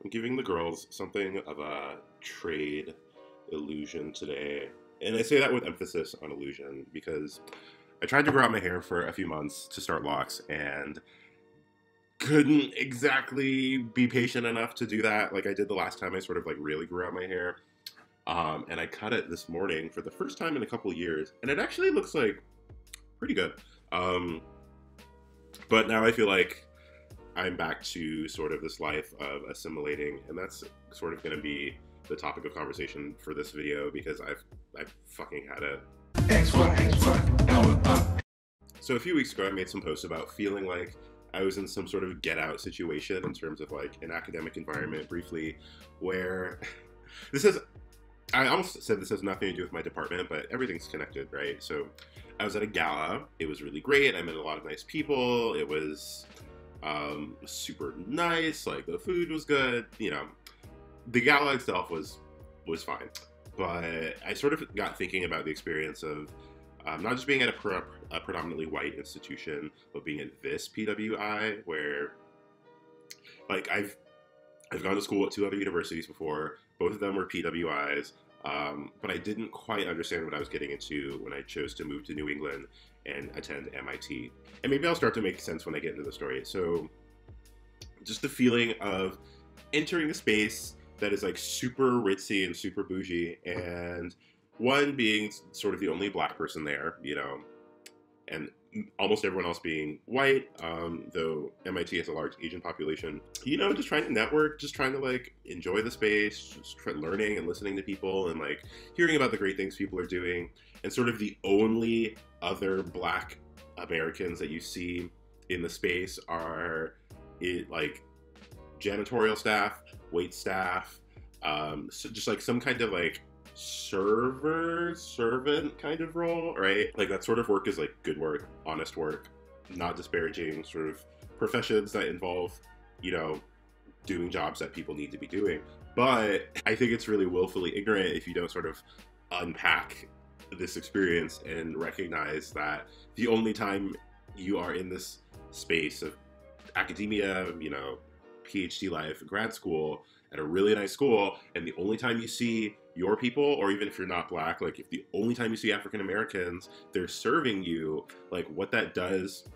I'm giving the girls something of a trade illusion today. And I say that with emphasis on illusion because I tried to grow out my hair for a few months to start locks and couldn't exactly be patient enough to do that like I did the last time I sort of like really grew out my hair. And I cut it this morning for the first time in a couple of years, and it actually looks like pretty good. Um, but now I feel like I'm back to sort of this life of assimilating, and that's sort of going to be the topic of conversation for this video because I've fucking had it. So a few weeks ago, I made some posts about feeling like I was in some sort of get out situation in terms of like an academic environment briefly, where this is, I almost said this has nothing to do with my department, but everything's connected, right? So I was at a gala. It was really great. I met a lot of nice people. It was super nice. Like the food was good. You know, the gala itself was fine. But I sort of got thinking about the experience of not just being at a predominantly white institution, but being at this PWI, where like I've gone to school at two other universities before. Both of them were PWIs, but I didn't quite understand what I was getting into when I chose to move to New England and attend MIT. And maybe I'll start to make sense when I get into the story. So just the feeling of entering a space that is like super ritzy and super bougie, and one being sort of the only black person there, you know, and almost everyone else being white, though MIT has a large Asian population. You know, just trying to network, just trying to like enjoy the space, just learning and listening to people and like hearing about the great things people are doing. And sort of the only other black Americans that you see in the space are like janitorial staff, wait staff, so just like some kind of like servant kind of role, right? Like that sort of work is like good work, honest work, not disparaging sort of professions that involve, you know, doing jobs that people need to be doing. But I think it's really willfully ignorant if you don't sort of unpack this experience and recognize that the only time you are in this space of academia, you know, PhD life, grad school, at a really nice school, and the only time you see your people, or even if you're not black, like if the only time you see African Americans, they're serving you, like what that does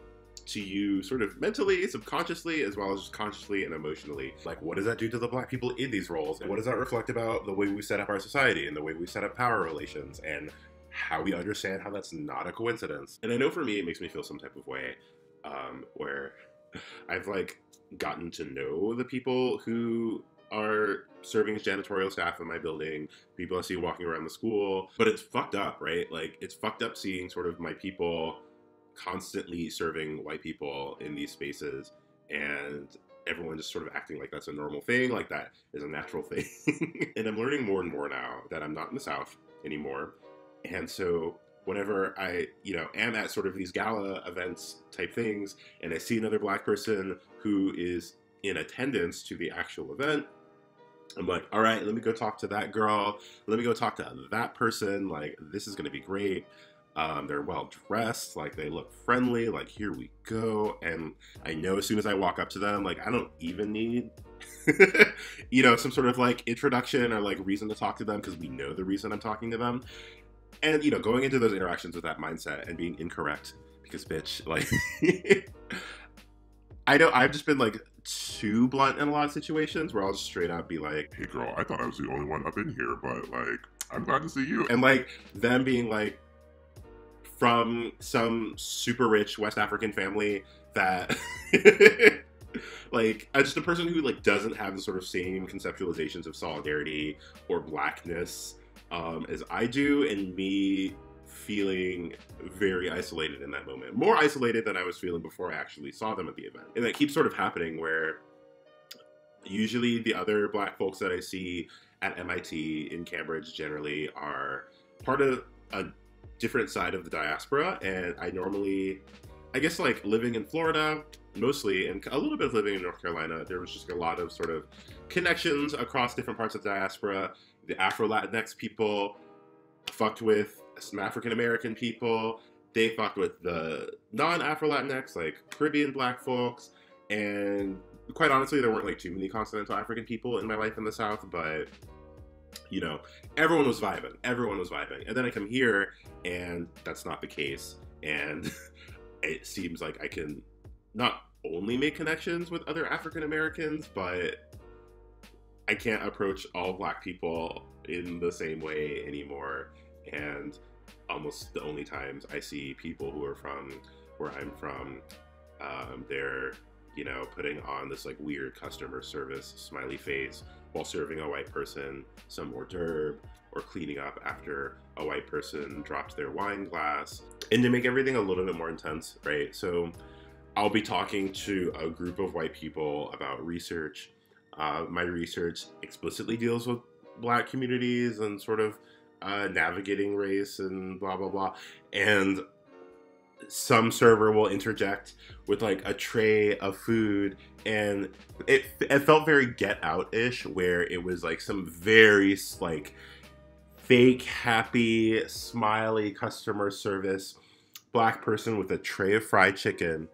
to you sort of mentally, subconsciously, as well as just consciously and emotionally. Like what does that do to the black people in these roles? And what does that reflect about the way we set up our society and the way we set up power relations and how we understand how that's not a coincidence? And I know for me, it makes me feel some type of way where I've like gotten to know the people who are serving as janitorial staff in my building, people I see walking around the school, but it's fucked up, right? Like it's fucked up seeing sort of my people constantly serving white people in these spaces and everyone just sort of acting like that's a normal thing, like that is a natural thing. And I'm learning more and more now that I'm not in the South anymore. And so whenever I, you know, am at sort of these gala events type things and I see another black person who is in attendance to the actual event, I'm like, all right, let me go talk to that girl. Let me go talk to that person. Like, this is going to be great. They're well dressed. Like, they look friendly. Like, here we go. And I know as soon as I walk up to them, like, I don't even need, you know, some sort of like introduction or like reason to talk to them because we know the reason I'm talking to them. And, you know, going into those interactions with that mindset and being incorrect because, bitch, like, I know I've just been like too blunt in a lot of situations where I'll just straight up be like, hey girl, I thought I was the only one up in here, but like, I'm glad to see you. And like them being like from some super rich West African family that like just a person who like doesn't have the sort of same conceptualizations of solidarity or blackness as I do, and me feeling very isolated in that moment. More isolated than I was feeling before I actually saw them at the event. And that keeps sort of happening where usually the other black folks that I see at MIT in Cambridge generally are part of a different side of the diaspora. And I normally, I guess like living in Florida mostly and a little bit of living in North Carolina, there was just a lot of sort of connections across different parts of the diaspora. The Afro-Latinx people fucked with some African American people. They fucked with the non-Afro-Latinx, like Caribbean black folks. And quite honestly, there weren't like too many continental African people in my life in the South, but you know, everyone was vibing. Everyone was vibing. And then I come here, and that's not the case. And it seems like I can not only make connections with other African Americans, but I can't approach all Black people in the same way anymore. And almost the only times I see people who are from where I'm from, they're, you know, putting on this like weird customer service smiley face while serving a white person some hors d'oeuvre, or cleaning up after a white person dropped their wine glass. And to make everything a little bit more intense, right? So I'll be talking to a group of white people about research. My research explicitly deals with Black communities and sort of navigating race and blah, blah, blah. And some server will interject with like a tray of food, and it felt very Get Out-ish, where it was like some very like fake happy smiley customer service Black person with a tray of fried chicken,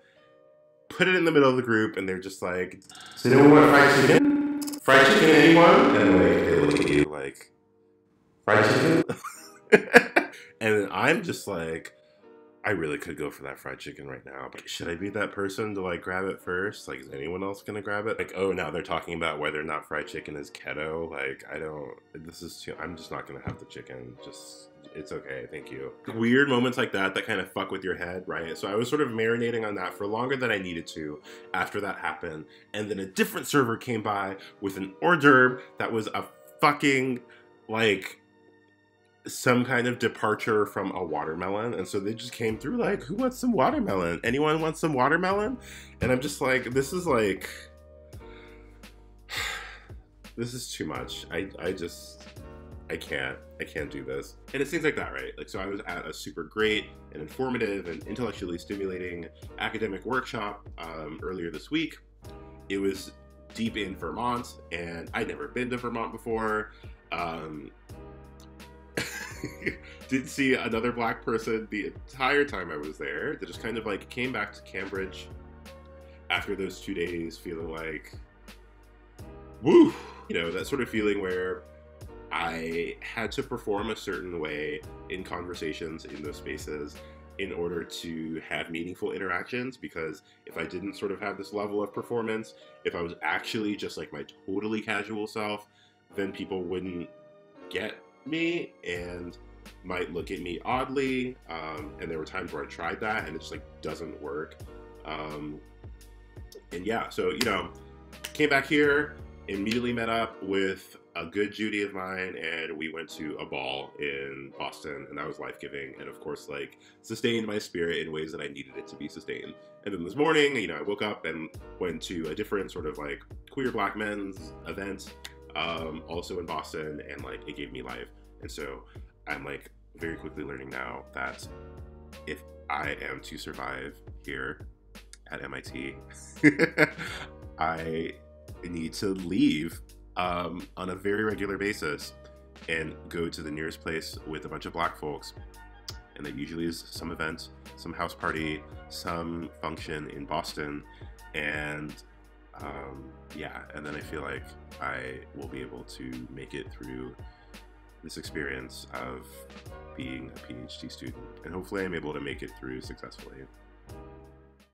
put it in the middle of the group, and they're just like, "So anyone want fried chicken? Fried chicken, anyone?" And like they look at you like, "Fried chicken?" And then I'm just like, I really could go for that fried chicken right now, but should I be that person to like grab it first? Like, is anyone else gonna grab it? Like, oh, now they're talking about whether or not fried chicken is keto. Like, I don't, this is too, I'm just not gonna have the chicken. Just, it's okay, thank you. Weird moments like that kind of fuck with your head, right? So I was sort of marinating on that for longer than I needed to after that happened. And then a different server came by with an hors d'oeuvre that was a fucking, like, some kind of departure from a watermelon. And so they just came through like, who wants some watermelon? Anyone want some watermelon? And I'm just like, this is too much. I can't do this. And it's things like that, right? Like, so I was at a super great and informative and intellectually stimulating academic workshop earlier this week. It was deep in Vermont, and I'd never been to Vermont before. Didn't see another Black person the entire time I was there. They just kind of like came back to Cambridge after those 2 days feeling like, woo! You know, that sort of feeling where I had to perform a certain way in conversations in those spaces in order to have meaningful interactions, because if I didn't sort of have this level of performance, if I was actually just like my totally casual self, then people wouldn't get me and might look at me oddly, and there were times where I tried that and it just like doesn't work, and yeah, so, you know, came back here, immediately met up with a good Judy of mine, and we went to a ball in Boston, and that was life-giving, and of course like sustained my spirit in ways that I needed it to be sustained. And then this morning, you know, I woke up and went to a different sort of like queer Black men's event, also in Boston, and like it gave me life. And so I'm like very quickly learning now that if I am to survive here at MIT, I need to leave on a very regular basis and go to the nearest place with a bunch of Black folks. And that usually is some event, some house party, some function in Boston. And yeah, and then I feel like I will be able to make it through this experience of being a PhD student. And hopefully I'm able to make it through successfully.